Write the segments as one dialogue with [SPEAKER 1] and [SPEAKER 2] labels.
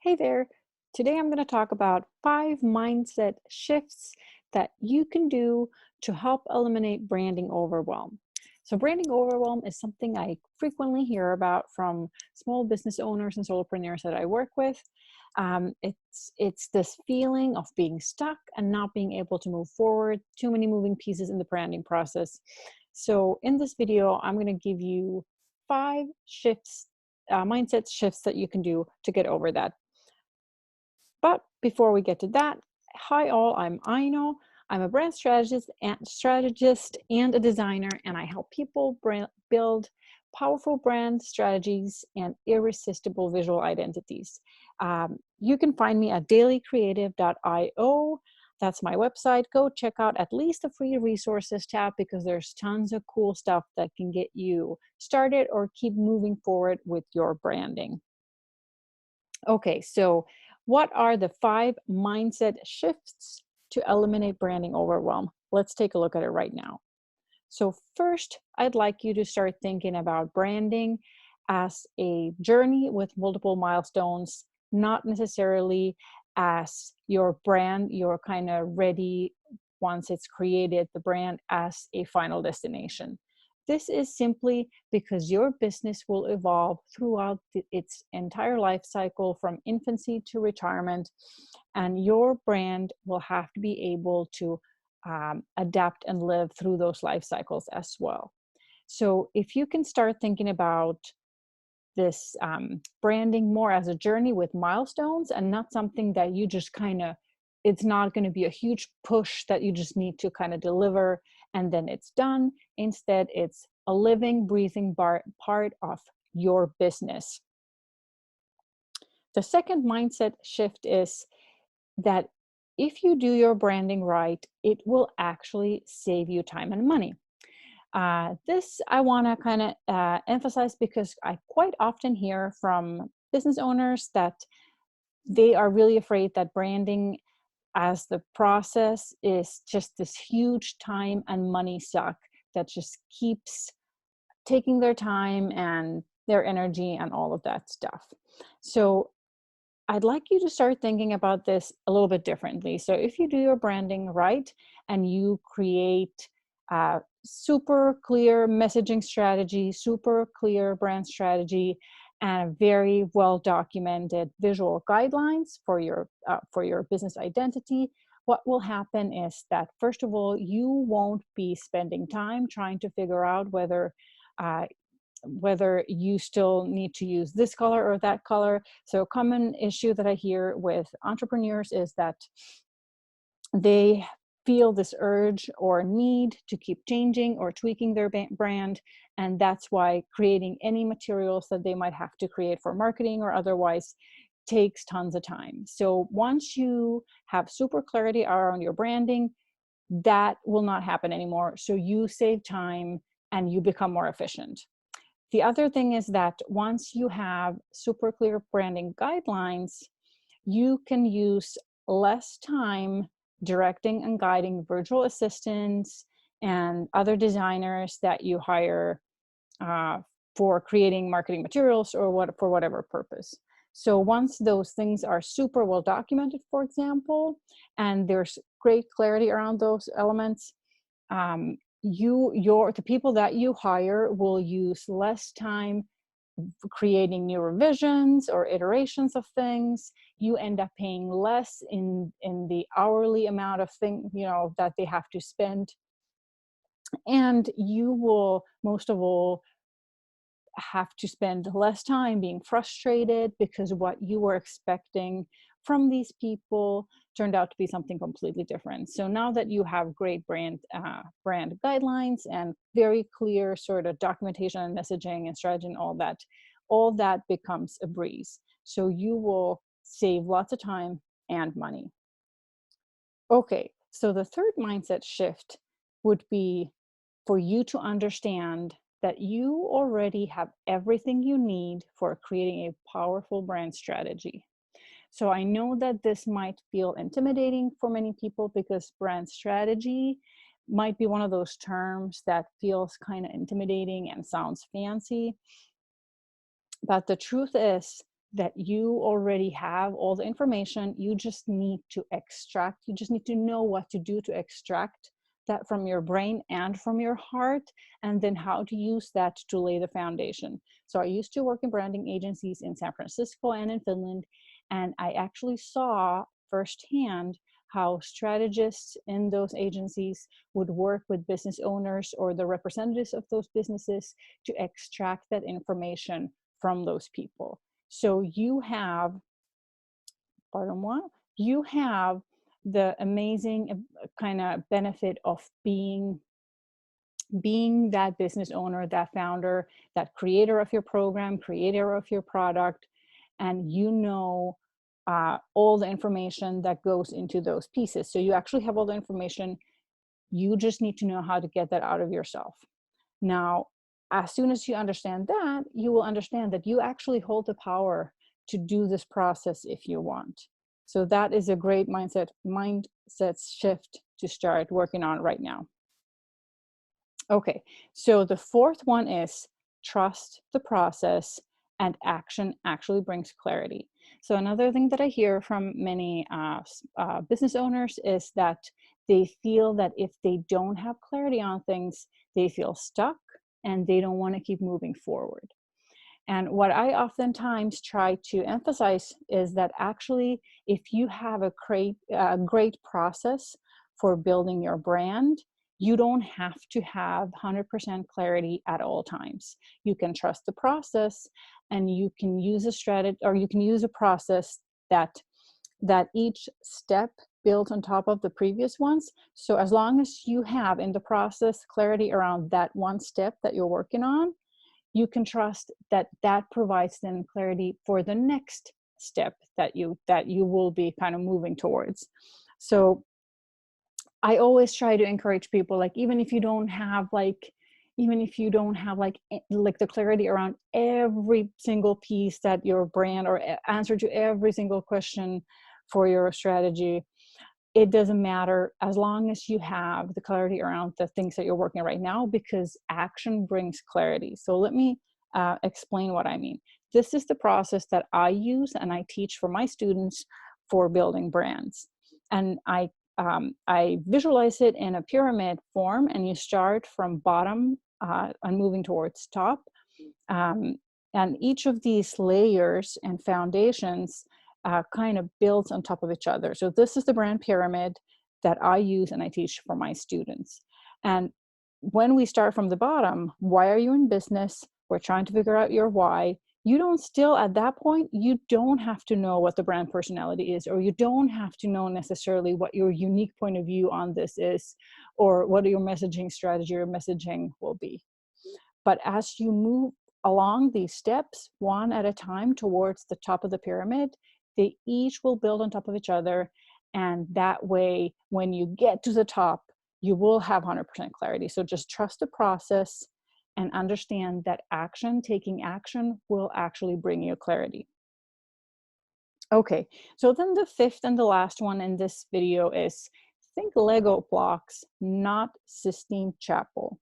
[SPEAKER 1] Hey there. Today I'm going to talk about 5 mindset shifts that you can do to help eliminate branding overwhelm. So, branding overwhelm is something I frequently hear about from small business owners and solopreneurs that I work with. It's this feeling of being stuck and not being able to move forward, too many moving pieces in the branding process. So, in this video, I'm going to give you 5 mindset shifts that you can do to get over that. But before we get to that, hi all, I'm Aino. I'm a brand strategist and a designer, and I help people build powerful brand strategies and irresistible visual identities. You can find me at dailycreative.io. That's my website. Go check out at least the free resources tab because there's tons of cool stuff that can get you started or keep moving forward with your branding. Okay, so what are the 5 mindset shifts to eliminate branding overwhelm? Let's take a look at it right now. So, first, I'd like you to start thinking about branding as a journey with multiple milestones, not necessarily as your brand, you're kind of ready once it's created, the brand as a final destination. This is simply because your business will evolve throughout its entire life cycle from infancy to retirement, and your brand will have to be able to adapt and live through those life cycles as well. So, if you can start thinking about this branding more as a journey with milestones and not something that you just kind of, it's not going to be a huge push that you just need to kind of deliver and then it's done. Instead, it's a living, breathing part of your business. The second mindset shift is that if you do your branding right, it will actually save you time and money. This I want to kind of emphasize because I quite often hear from business owners that they are really afraid that branding as the process is just this huge time and money suck that just keeps taking their time and their energy and all of that stuff. So I'd like you to start thinking about this a little bit differently. So, if you do your branding right and you create a super clear messaging strategy, super clear brand strategy, and very well documented visual guidelines for your business identity, what will happen is that first of all, you won't be spending time trying to figure out uh, whether you still need to use this color or that color. So a common issue that I hear with entrepreneurs is that they feel this urge or need to keep changing or tweaking their brand. And that's why creating any materials that they might have to create for marketing or otherwise takes tons of time. So once you have super clarity around your branding, that will not happen anymore. So you save time and you become more efficient. The other thing is that once you have super clear branding guidelines, you can use less time directing and guiding virtual assistants and other designers that you hire uh, for creating marketing materials or for whatever purpose. So once those things are super well documented, for example, and there's great clarity around those elements, um, the people that you hire will use less time creating new revisions or iterations of things. You end up paying less in the hourly amount of thing that they have to spend, and you will most of all have to spend less time being frustrated because what you were expecting from these people turned out to be something completely different. So now that you have great brand guidelines and very clear sort of documentation and messaging and strategy and all that becomes a breeze. So you will save lots of time and money. Okay, so the third mindset shift would be for you to understand that you already have everything you need for creating a powerful brand strategy. So I know that this might feel intimidating for many people because brand strategy might be one of those terms that feels kind of intimidating and sounds fancy. But the truth is that you already have all the information. You just need to extract, you just need to know what to do to extract that from your brain and from your heart, and then how to use that to lay the foundation. So I used to work in branding agencies in San Francisco and in Finland, and I actually saw firsthand how strategists in those agencies would work with business owners or the representatives of those businesses to extract that information from those people. So you have, pardon moi, you have the amazing kind of benefit of being that business owner, that founder, that creator of your program, creator of your product, and you know all the information that goes into those pieces. So you actually have all the information. You just need to know how to get that out of yourself. Now, as soon as you understand that, you will understand that you actually hold the power to do this process if you want. So that is a great mindset shift to start working on right now. Okay, so the fourth one is trust the process, and action actually brings clarity. So another thing that I hear from many business owners is that they feel that if they don't have clarity on things, they feel stuck and they don't want to keep moving forward. And what I oftentimes try to emphasize is that actually, if you have a great process for building your brand, you don't have to have 100% clarity at all times. You can trust the process, and you can use a strategy, or you can use a process that each step builds on top of the previous ones. So as long as you have in the process clarity around that one step that you're working on, you can trust that provides then clarity for the next step that you will be kind of moving towards. So I always try to encourage people, like, even if you don't have like the clarity around every single piece that your brand, or answer to every single question for your strategy, it doesn't matter as long as you have the clarity around the things that you're working on right now, because action brings clarity. So let me explain what I mean. This is the process that I use and I teach for my students for building brands. And I visualize it in a pyramid form, and you start from bottom and moving towards top. And each of these layers and foundations kind of builds on top of each other. So this is the brand pyramid that I use and I teach for my students. And when we start from the bottom, why are you in business? We're trying to figure out your why. You don't still, at that point, you don't have to know what the brand personality is, or you don't have to know necessarily what your unique point of view on this is, or what your messaging strategy or messaging will be. But as you move along these steps, one at a time towards the top of the pyramid, they each will build on top of each other. And that way, when you get to the top, you will have 100% clarity. So just trust the process and understand that taking action will actually bring you clarity. Okay, so then the fifth and the last one in this video is think Lego blocks, not Sistine Chapel.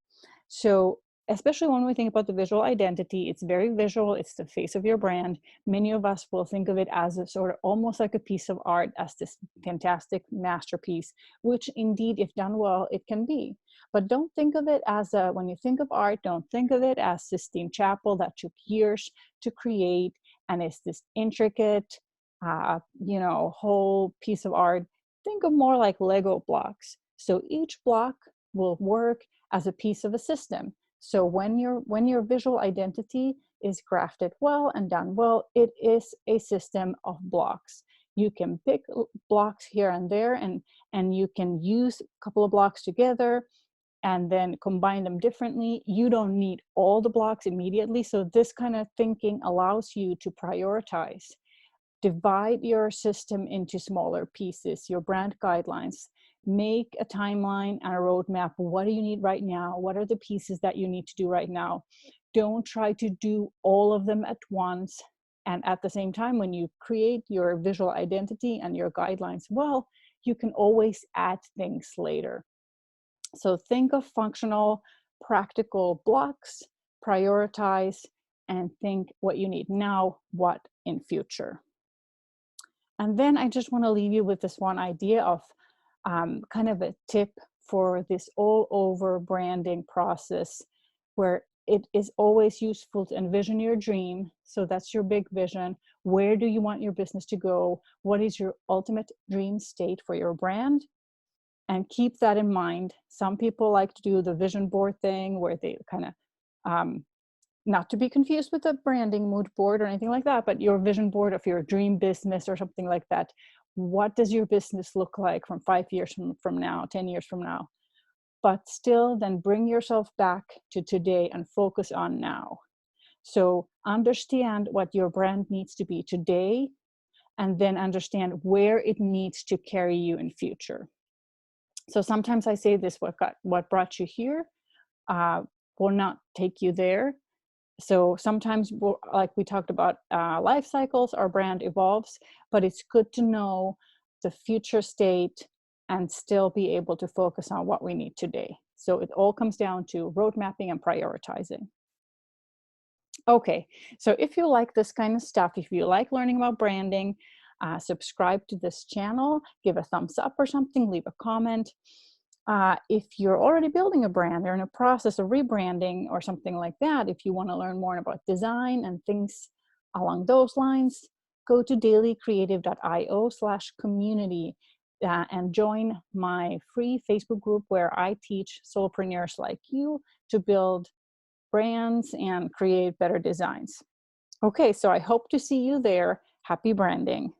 [SPEAKER 1] So especially when we think about the visual identity, it's very visual, it's the face of your brand. Many of us will think of it as a sort of almost like a piece of art, as this fantastic masterpiece, which indeed, if done well, it can be. But don't think of it as when you think of art, don't think of it as Sistine Chapel that took years to create and it's this intricate, whole piece of art. Think of more like Lego blocks. So each block will work as a piece of a system. So when your visual identity is crafted well and done well, it is a system of blocks. You can pick blocks here and there, and you can use a couple of blocks together and then combine them differently. You don't need all the blocks immediately. So this kind of thinking allows you to prioritize. Divide your system into smaller pieces, your brand guidelines. Make a timeline and a roadmap. What do you need right now? What are the pieces that you need to do right now? Don't try to do all of them at once. And at the same time, when you create your visual identity and your guidelines well, you can always add things later. So think of functional, practical blocks, prioritize, and think what you need. Now, what in future. And then I just want to leave you with this one idea of kind of a tip for this all over branding process, where it is always useful to envision your dream. So that's your big vision. Where do you want your business to go? What is your ultimate dream state for your brand? And keep that in mind. Some people like to do the vision board thing where they kind of, not to be confused with a branding mood board or anything like that, but your vision board of your dream business or something like that. What does your business look like from 5 years from now, 10 years from now? But still then bring yourself back to today and focus on now. So understand what your brand needs to be today, and then understand where it needs to carry you in future. So sometimes I say this, what brought you here will not take you there. So sometimes, like we talked about life cycles, our brand evolves, but it's good to know the future state and still be able to focus on what we need today. So it all comes down to road mapping and prioritizing. Okay, so if you like this kind of stuff, if you like learning about branding, subscribe to this channel, give a thumbs up or something, leave a comment. If you're already building a brand or in a process of rebranding or something like that, if you want to learn more about design and things along those lines, go to dailycreative.io/community and join my free Facebook group where I teach solopreneurs like you to build brands and create better designs. Okay, so I hope to see you there. Happy branding.